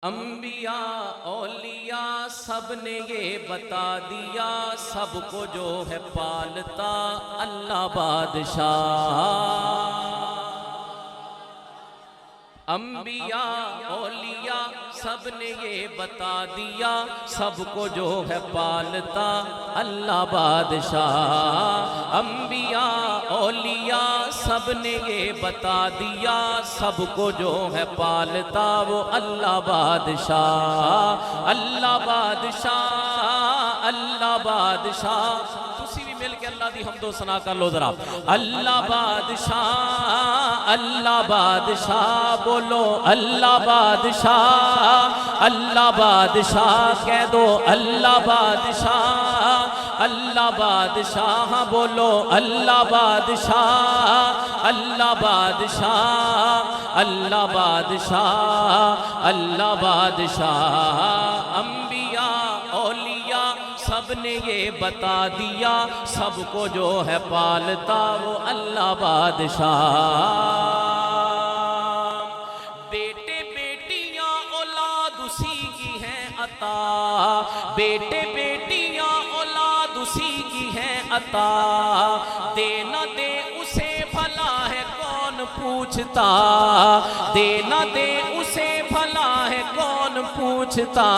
انبیاء اولیاء سب نے یہ بتا دیا، سب کو جو ہے پالتا اللہ بادشاہ۔ انبیاء اولیاء سب نے یہ بتا دیا، سب کو جو ہے پالتا اللہ بادشاہ۔ انبیاء اولیاء سب نے یہ بتا دیا، سب کو جو ہے پالتا وہ اللہ بادشاہ۔ اللہ بادشاہ، اللہ بادشاہ، تسی بھی مل کے اللہ دی حمد و ثنا کر لو ذرا۔ اللہ بادشاہ، اللہ بادشاہ، بولو اللہ بادشاہ، اللہ بادشاہ کہہ دو اللہ بادشاہ، اللہ بادشاہ بولو اللہ بادشاہ، اللہ بادشاہ، اللہ بادشاہ، اللہ بادشاہ۔ انبیاء اولیاء سب نے یہ بتا دیا، سب کو جو ہے پالتا وہ اللہ بادشاہ۔ بیٹے بیٹیاں اولاد اسی کی ہیں عطا، بیٹے بیٹیاں اولاد اسی کی ہیں عطا، دے نہ دے اسے بھلا ہے کون پوچھتا، دے نہ دے اسے بھلا ہے کون پوچھتا،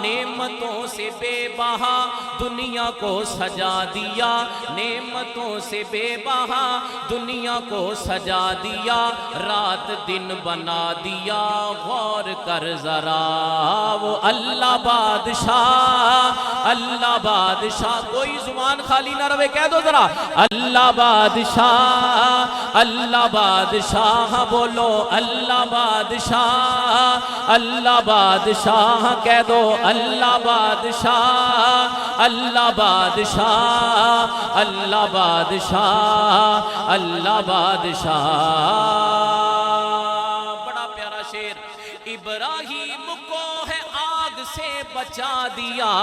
نعمتوں سے بے بہا دنیا کو سجا دیا، نعمتوں سے بے بہا دنیا کو سجا دیا، رات دن بنا دیا، غور کر ذرا وہ اللہ بادشاہ، اللہ بادشاہ۔ کوئی زبان خالی نہ رہے، کہہ دو ذرا اللہ بادشاہ، اللہ بادشاہ، بولو اللہ بادشاہ، اللہ بادشاہ کہہ دو اللہ بادشاہ، اللہ بادشاہ، اللہ بادشاہ، اللہ بادشاہ۔ بڑا پیارا شعر۔ ابراہیم کو ہے آگ سے بچا دیا،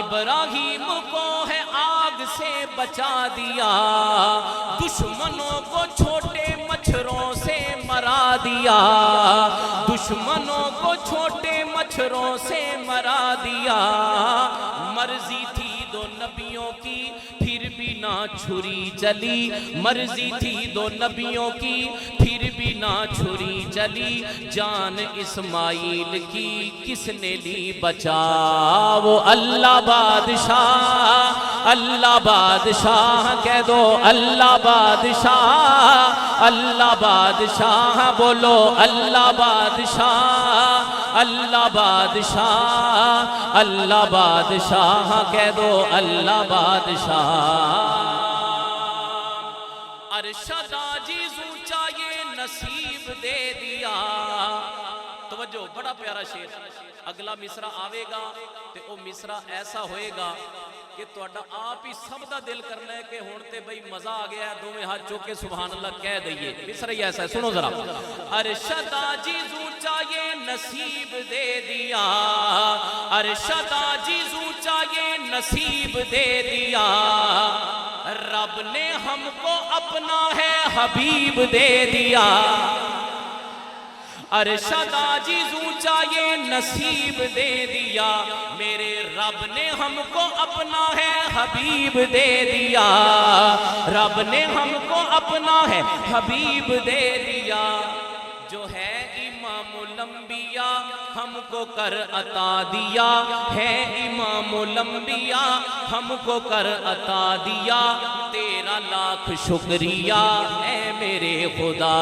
ابراہیم کو ہے آگ سے بچا دیا، دشمنوں کو چھوٹے مچھروں سے مرا دیا، دشمنوں کو چھوٹے مچھروں سے مرا دیا، مرضی تھی دو نبیوں کی پھر بھی نہ چھری چلی، مرضی تھی دو نبیوں کی پھر بھی نہ چھری چلی، جان اسماعیل کی کس نے لی بچا وہ اللہ بادشاہ، اللہ بادشاہ کہہ دو اللہ بادشاہ، اللہ بادشاہ، بولو اللہ بادشاہ، اللہ بادشاہ، اللہ بادشاہ کہہ دو اللہ بادشاہ۔ ارشد عاجز اونچا یہ نصیب دے دیا۔ توجہ، بڑا پیارا شعر۔ اگلا مصرع آوے گا تے او مصرع ایسا ہوئے گا کہ توڑا آپ ہی سب دا دل کرنا ہے کہ ہونتے بھئی مزہ آ گیا ہے، دو میں ہاتھ چوکے سبحان اللہ کہہ دئیے۔ مصرع ہی ایسا ہے، سنو ذرا۔ ارشد عاجز اونچا یہ نصیب دے دیا، ارشد عاجز اونچا یہ نصیب دے دیا، رب نے ہم کو اپنا ہے حبیب دے دیا، ارشد عاجز اونچا یہ نصیب دے دیا، میرے رب نے ہم کو اپنا ہے حبیب دے دیا، رب نے ہم کو اپنا ہے حبیب دے دیا، جو ہے امام الانبیاء ہم کو کر عطا دیا، ہے امام الانبیاء ہم کو کر عطا دیا، تیرا لاکھ شکریہ اے میرے خدا،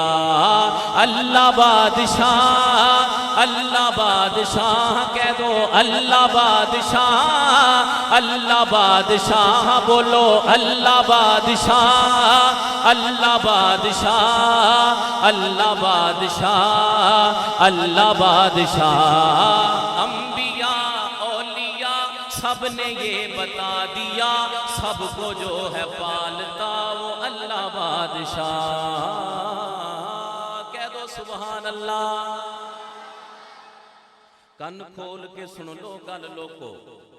اللہ بادشاہ، اللہ بادشاہ کہہ دو اللہ بادشاہ، اللہ بادشاہ، بولو اللہ بادشاہ، اللہ بادشاہ، اللہ بادشاہ، اللہ بادشاہ۔ انبیاء اولیاء سب نے یہ بتا دیا، سب کو جو ہے پالتا وہ اللہ بادشاہ۔ کہہ دو سبحان اللہ۔ ਕੰਨ ਖੋਲ ਕੇ ਸੁਣ ਲੋ ਗੱਲ ਲੋਕੋ,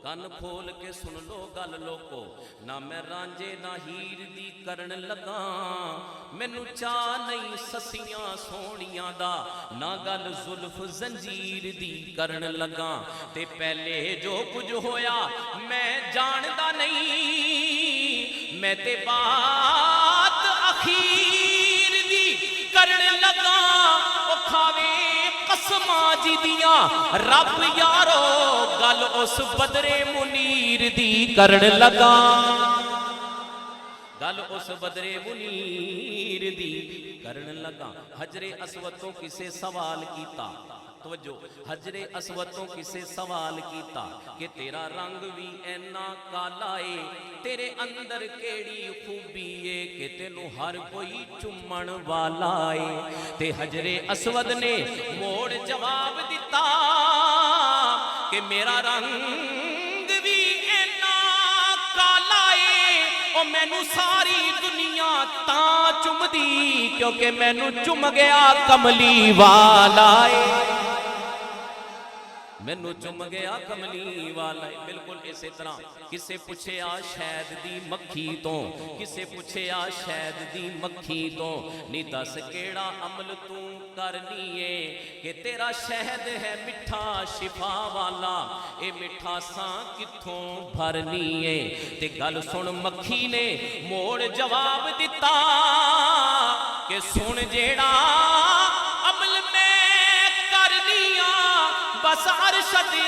ਕੰਨ ਖੋਲ ਕੇ ਸੁਣ ਲੋ ਗੱਲ ਲੋਕੋ, ਨਾ ਮੈਂ ਰਾਂਝੇ ਨਾ ਹੀਰ ਦੀ ਕਰਨ ਲੱਗਾ, ਮੈਨੂੰ ਚਾਹ ਨਹੀਂ ਸੱਸੀਆਂ ਸੋਹਣੀਆਂ ਦਾ, ਨਾ ਗੱਲ ਜ਼ੁਲਫ ਜ਼ੰਜੀਰ ਦੀ ਕਰਨ ਲੱਗਾ। ਤੇ ਪਹਿਲੇ ਜੋ ਕੁਝ ਹੋਇਆ ਮੈਂ ਜਾਣਦਾ ਨਹੀਂ, ਮੈਂ ਤੇ ਬਾਤ ਅਖੀਰ ਦੀ ਕਰਨ ਲੱਗਾ। ਉਹ ਖਾਵੇ ਕਸਮਾਂ ਜਿਹਦੀਆਂ ਰੱਬ ਯਾਰੋ, ਗੱਲ ਉਸ ਬਦਰੇ ਮੁਨੀਰ ਦੀ ਕਰਨ ਲੱਗਾ, ਗੱਲ ਉਸ ਬਦਰੇ ਮੁਨੀਰ ਦੀ ਕਰਨ ਲੱਗਾ। ਹਜਰੇ ਅਸਵਦ ਤੋਂ ਕਿਸੇ ਸਵਾਲ ਕੀਤਾ, ਤਵੱਜੋ, ਹਜਰੇ ਅਸਵਦ ਤੋਂ ਕਿਸੇ ਸਵਾਲ ਕੀਤਾ ਕਿ ਤੇਰਾ ਰੰਗ ਵੀ ਐਨਾ ਕਾਲਾ ਏ, ਤੇਰੇ ਅੰਦਰ ਕਿਹੜੀ ਖੂਬੀ ਏ ਕਿ ਤੈਨੂੰ ਹਰ ਕੋਈ ਚੁੰਮਣ ਵਾਲਾ ਏ। ਤੇ ਹਜਰੇ ਅਸਵਦ ਨੇ ਮੋੜ ਜਵਾਬ ਦਿੱਤਾ ਕਿ ਮੇਰਾ ਰੰਗ ਵੀ ਐਨਾ ਕਾਲਾ ਏ, ਉਹ ਮੈਨੂੰ ਸਾਰੀ ਦੁਨੀਆ ਤਾਂ ਚੁੰਮਦੀ ਕਿਉਂਕਿ ਮੈਨੂੰ ਚੁੰਮ ਗਿਆ ਕਮਲੀ ਵਾਲਾ ਏ, ਮੈਨੂੰ ਚੁੰਮ ਗਿਆ ਕਮਲੀ ਵਾਲਾ। ਬਿਲਕੁਲ ਇਸੇ ਤਰ੍ਹਾਂ ਕਿਸੇ ਪੁੱਛਿਆ ਸ਼ਹਿਦ ਦੀ ਮੱਖੀ ਤੋਂ, ਕਿਸੇ ਪੁੱਛਿਆ ਸ਼ਹਿਦ ਦੀ ਮੱਖੀ ਤੋਂ, ਨੀ ਦੱਸ ਕਿਹੜਾ ਅਮਲ ਤੂੰ ਕਰਨੀ ਏ ਕਿ ਤੇਰਾ ਸ਼ਹਿਦ ਹੈ ਮਿੱਠਾ ਸ਼ਿਫਾ ਵਾਲਾ, ਇਹ ਮਿਠਾਸਾਂ ਕਿੱਥੋਂ ਭਰਨੀ ਏ। ਤੇ ਗੱਲ ਸੁਣ ਮੱਖੀ ਨੇ ਮੋੜ ਜਵਾਬ ਦਿੱਤਾ ਕਿ ਸੁਣ ਜਿਹੜਾ ਅਮਲ ਮੈਂ ਕਰਨੀ ਆ, ਬਸ ਅਰਸ਼ਦ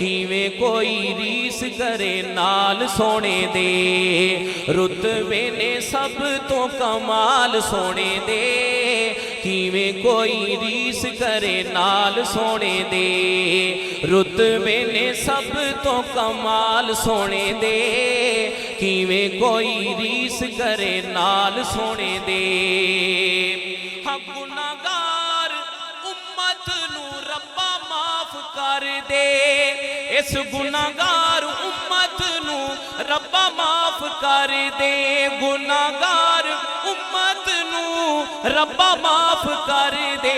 کیویں کوئی ریس کرے نال سونے دے رتبے نے سب تو کمال سونے دے کیویں کوئی ریس کرے نال سونے دے رتبے نے سب تو کمال سونے دے کیویں کوئی ریس کرے نال سونے دے ہاں گناہگار امت نو ربا معاف کر دے اس گناہگار امت نو ربا معاف کر دے گناہگار امت نو ربا معاف کر دے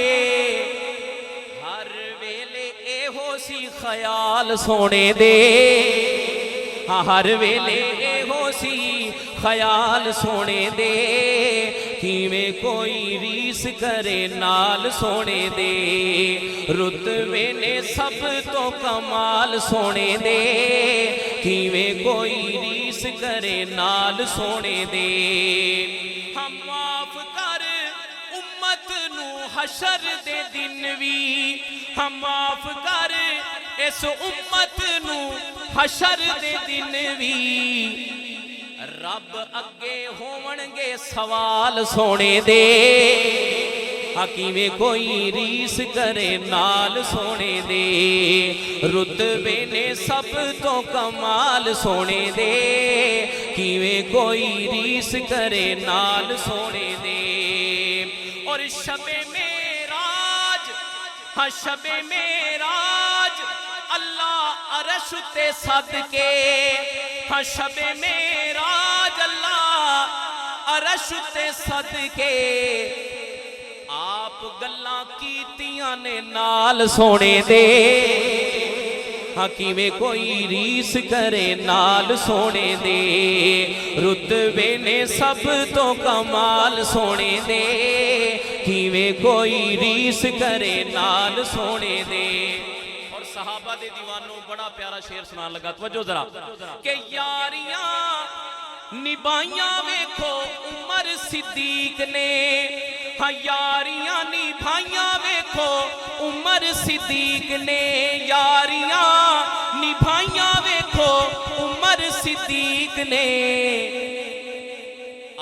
ہر ویلے اے ہو سی خیال سونے دے ہر ویلے اے ہو سی خیال سونے دے کیویں کوئی ریس کرے نال سونے دے رتبے نے سب تو کمال سونے دے کیویں کوئی ریس کرے نال سونے دے ہم معاف کر امت نو حشر دے دن وی ہم معاف کر اس امت نو حشر دے دن وی رب اگے ہونگے سوال سونے دے کیویں کوئی ریس کرے نال سونے دے رتبے نے سب تو کمال سونے دے کیویں کوئی ریس کرے نال سونے دے اور شب معراج شب معراج اللہ عرش تے صدقے شب معراج اللہ عرش تے صدقے آپ گلاں کیتیاں نے نال سونے دے کیویں کوئی ریس کرے نال سونے دے رتبے نے سب تو کمال سونے دے کیویں کوئی ریس کرے نال سونے دے اور صحابہ دے دیوانوں بڑا پیارا شعر سنان لگا توجہ ذرا کہ یاریاں نبھائیاں ویکھو عمر صدیق نے یاریاں نبھائیاں ویکھو عمر صدیق نے یاریاں نبھائیاں ویکھو عمر صدیق نے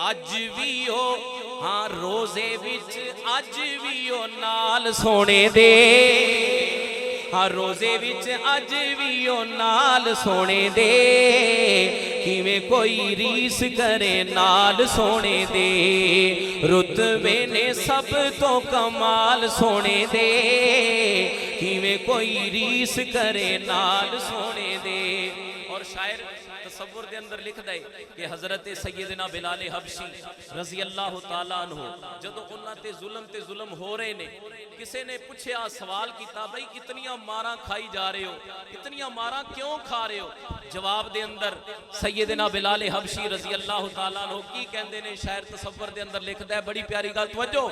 اج بھی ہو روزے وچ اج بھی ہو نال سونے دے روزے وچ اج بھی ہو نال سونے دے کیویں کوئی ریس کرے نال سونے دے رتبے نے سب تو کمال سونے دے کیویں کوئی ریس کرے نال سونے دے اور شاعر تصور دے اندر لکھ دے کہ حضرت سیدنا بلال حبشی رضی اللہ تعالیٰ عنہ جدو انہاں تے ظلم ہو رہے نے کسے نے پوچھیا سوال کیتا بھئی اتنیاں ماراں کھائی جا رہے ہو اتنیاں ماراں کیوں کھا رہے ہو جواب دے اندر سیدنا بلال حبشی رضی اللہ تعالیٰ عنہ کی کہندے نے شاعر تصور دے اندر لکھ دے بڑی پیاری گل توجہ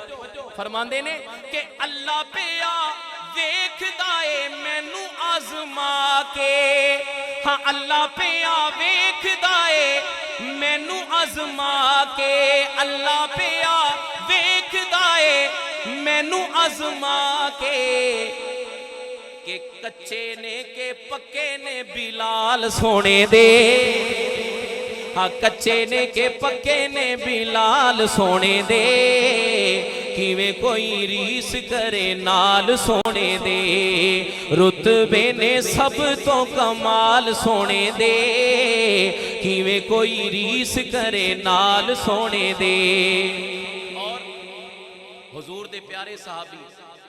فرماندے نے کہ اللہ پیا ویکھ دائے مینوں آزما کے اللہ پیا ویکھ دائے مینوں آزما کے اللہ پیا ویکھ دائے مینوں آزما کے کہ کچے نے کہ پکے نے بلال سونے دے کچے نے کہ پکے نے بلال سونے دے کیویں کوئی ریس کرے نال سونے دے رتبے نے سب تو کمال سونے دے کیویں کوئی ریس کرے نال سونے دے اور حضور دے پیارے صحابی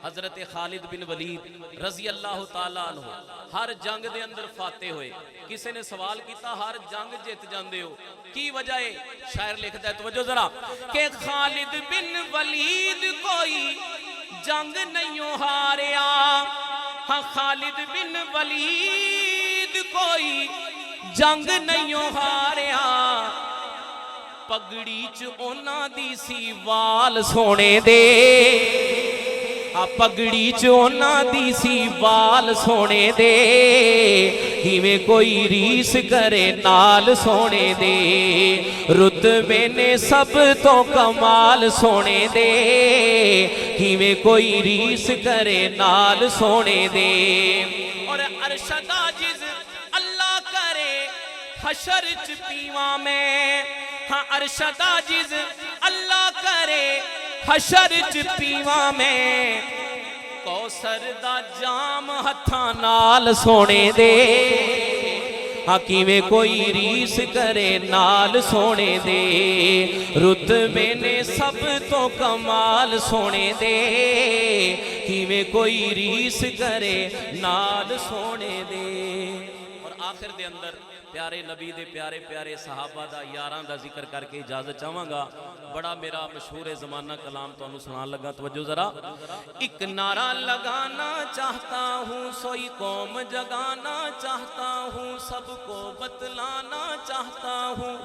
حضرت خالد بن ولید رضی اللہ تعالیٰ عنہ ہر جنگ دے اندر فاتح ہوئے کسی نے سوال کیتا ہر جنگ جیت جاندے ہو کی وجہ ہے شاعر لکھتا ہے توجہ ذرا کہ خالد بن ولید کوئی جنگ نہیں ہاریا خالد بن ولید کوئی جنگ نہیں ہاریا پگڑی چ اونا دی سی وال سونے دے پگڑی چونا دی سی وال سونے دے کیویں کوئی ریس کرے نال سونے دے رتبے نے سب تو کمال سونے دے کیویں کوئی ریس کرے نال سونے دے اور ارشد عاجز حشر چ پیواں میں ہاں ارشد عاجز اللہ کرے حشر چ پیواں میں کوثر دا جام ہتھاں نال سونے دے ہاں کیویں کوئی ریس کرے نال سونے دے رتبے نے سب تو کمال سونے دے کیویں کوئی ریس کرے نال سونے دے۔ اور آخر دے اندر پیارے نبی دے پیارے پیارے صحابہ دا یاراں دا ذکر کر کے اجازت چاہواں گا۔ بڑا میرا مشہور زمانہ کلام تو انہوں سنان لگا، توجہ ذرا۔ ایک نعرہ لگانا چاہتا ہوں سوئی قوم جگانا چاہتا ہوں سب کو بتلانا چاہتا ہوں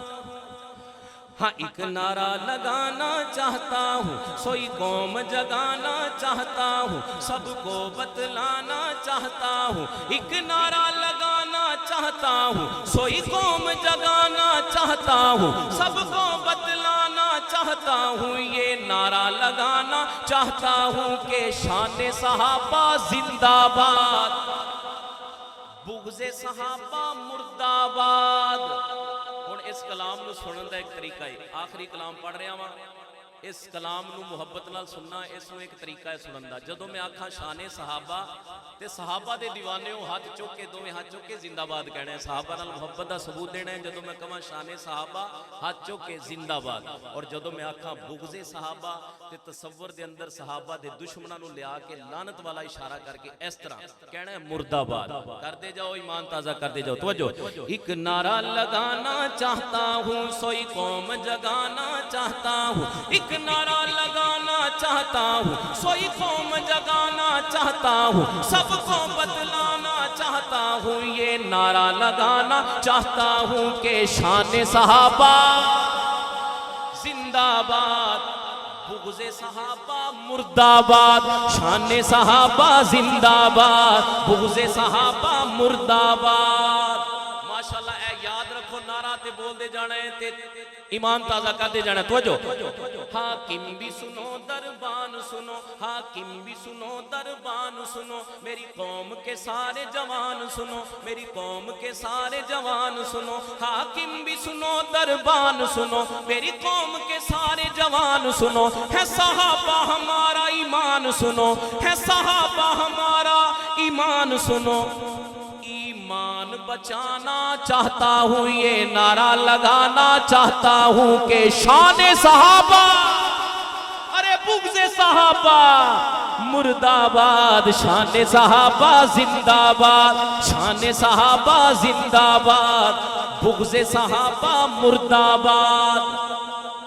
ہاں ایک نعرہ لگانا چاہتا ہوں سوئی قوم جگانا چاہتا ہوں سب کو بتلانا چاہتا ہوں ایک نعرہ لگانا چاہتا ہوں سوئی قوم جگانا چاہتا ہوں سب کو بتلانا چاہتا ہوں یہ نعرہ لگانا چاہتا ہوں کہ شان صحابہ زندہ باد بغض صحابہ مردہ آباد۔ اس کلام نو سنن دا ایک طریقہ ہے، آخری کلام پڑھ رہا ہوں، اس کلام نو محبت نال سننا اس نو ایک طریقہ ہے سنن دا۔ جدوں میں آکھاں شان صحابہ تے صحابہ دے دیوانے ہو ہاتھ چوک کے دوویں ہاتھ چوک کے زندہ باد کہنا ہے، صحابہ نال محبت دا ثبوت دینا ہے۔ جدوں میں کہاں شان صحابہ ہاتھ چوک کے زندہ باد، اور جدوں میں آکھاں بغض صحابہ تے تصور دے اندر صحابہ دے دشمناں نو لیا کے لعنت والا اشارہ کر کے اس طرح کہنا ہے مردہ باد۔ کر دے جاؤ ایمان تازہ کر دے جاؤ، توجہ۔ ایک نعرہ لگانا چاہتا ہوں سوئی قوم جگانا چاہتا ہوں ایک نعرہ لگانا چاہتا ہوں سوئی قوم جگانا چاہتا ہوں سب کو بتلانا چاہتا ہوں یہ نعرہ لگانا چاہتا ہوں کہ شان صحابہ زندہ باد بغض صحابہ مردہ باد شان صحابہ زندہ باد بغض صحابہ مردہ باد۔ ماشاءاللہ اے یاد رکھو نعرہ تے بول دے جانا ہے تے ایمان تازہ کر دے جانا ہے، توجہ۔ حاکم بھی سنو دربان سنو حاکم بھی سنو دربان سنو میری قوم کے سارے جوان سنو میری قوم کے سارے جوان سنو حاکم بھی سنو دربان سنو میری قوم کے سارے جوان سنو ہے صحابہ ہمارا ایمان سنو ہے صحابہ ہمارا ایمان سنو ایمان بچانا چاہتا ہوں یہ نعرہ لگانا چاہتا ہوں کہ شان صحابہ ارے بغض صحابہ مردہ آباد شان صحابہ زندہ باد شان صحابہ زندہ باد بغض صحابہ مردہ آباد۔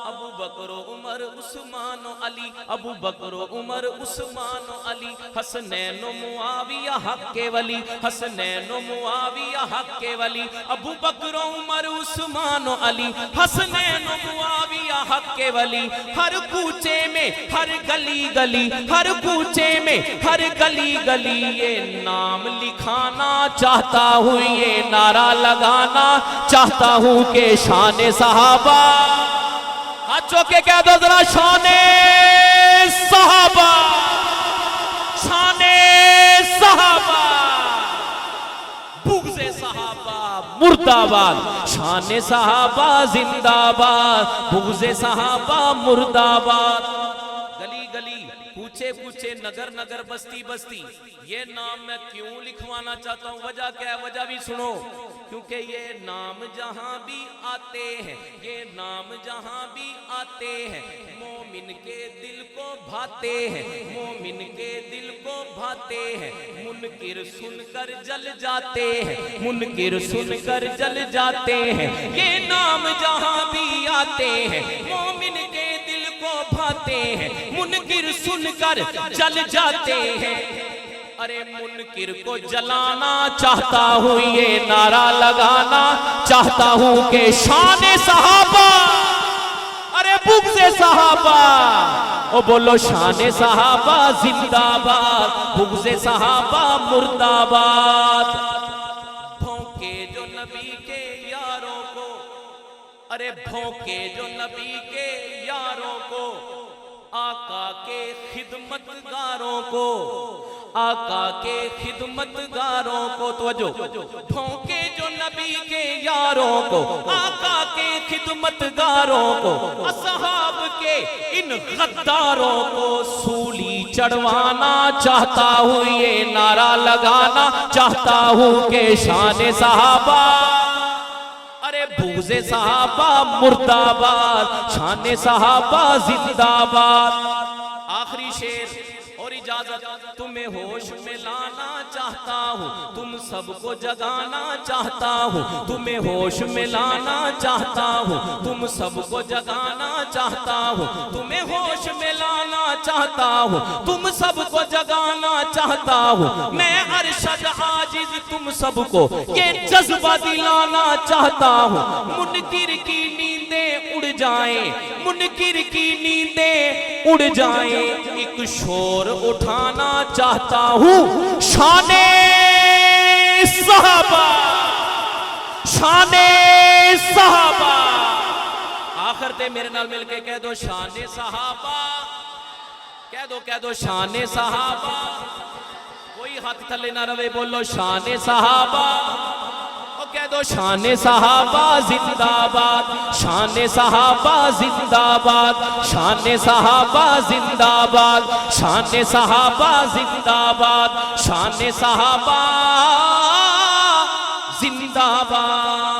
ابو بکر و عمر عثمان و علی ابو بکر و عمر عثمان و علی حسنین و معاویہ حق کے ولی حسنین و معاویہ حق کے ولی ابو بکر و عمر عثمان و علی حسنین و معاویہ حق کے ولی ہر کوچے میں ہر گلی گلی ہر کوچے میں ہر گلی گلی یہ نام لکھانا چاہتا ہوں یہ نعرہ لگانا چاہتا ہوں کہ شان صحابہ ہاتھوں کے کہہ دو ذرا شان صحابہ شان صحابہ بغض صحابہ مردہ آباد شان صحابہ زندہ باد بغض صحابہ مردہ آباد۔ گلی گلی کوچے کوچے نگر نگر بستی بستی یہ نام میں کیوں لکھوانا چاہتا ہوں وجہ کیا ہے وجہ بھی سنو کیونکہ یہ نام جہاں بھی آتے ہیں یہ نام جہاں بھی آتے ہیں مومن کے دل کو بھاتے ہیں مومن کے دل کو بھاتے ہیں منکر سن کر جل جاتے ہیں منکر سن کر جل جاتے ہیں یہ نام جہاں بھی آتے ہیں مومن کے دل کو بھاتے ہیں منکر سن کر جل جاتے ہیں ارے منکر کو جلانا چاہتا ہوں یہ نعرہ لگانا چاہتا ہوں کہ شان صحابہ ارے بغض صحابہ او بولو شان صحابہ زندہ باد بغض صحابہ مردہ باد۔ بھونکے جو نبی کے یاروں کو ارے بھونکے جو نبی کے یاروں کو آقا کے خدمتگاروں کو آقا کے خدمتگاروں کو توجہ بھونکے جو نبی کے یاروں پیاروں کو، آقا کے خدمتگاروں کو، اصحاب کے ان غداروں کو سولی چڑھوانا چاہتا ہوں، یہ نعرہ لگانا چاہتا ہوں کہ شان صحابہ، ارے بغض صحابہ مردہ آباد، شان صحابہ زندہ باد۔ آخری شعر اور اجازت، تمہیں ہوش میں لانا چاہتا ہوں، تم سب کو جگانا چاہتا ہوں، تمہیں ہوش میں لانا چاہتا ہوں، تم سب کو جگانا چاہتا ہوں، تمہیں ہوش میں لانا چاہتا ہوں، تم سب کو جگانا چاہتا ہوں، میں ارشد عاجز تم سب کو یہ جذبہ دلانا چاہتا ہوں، منکر کی نیندیں اڑ جائیں، منکر کی نیندیں اڑ جائیں، ایک شور اٹھانا چاہتا ہوں، شان صحابہ، شان صحابہ۔ آخر تے میرے نال مل کے کہہ دو شان صحابہ، کہہ دو شان صحابہ، کوئی ہاتھ تھلے نہ روے، بولو شان صحابہ، کہہ دو شان صحابہ زندہ باد، شان صحابہ زندہ باد، شان صحابہ زندہ باد، شان صحابہ زندہ باد، شان صحابہ زندہ باد۔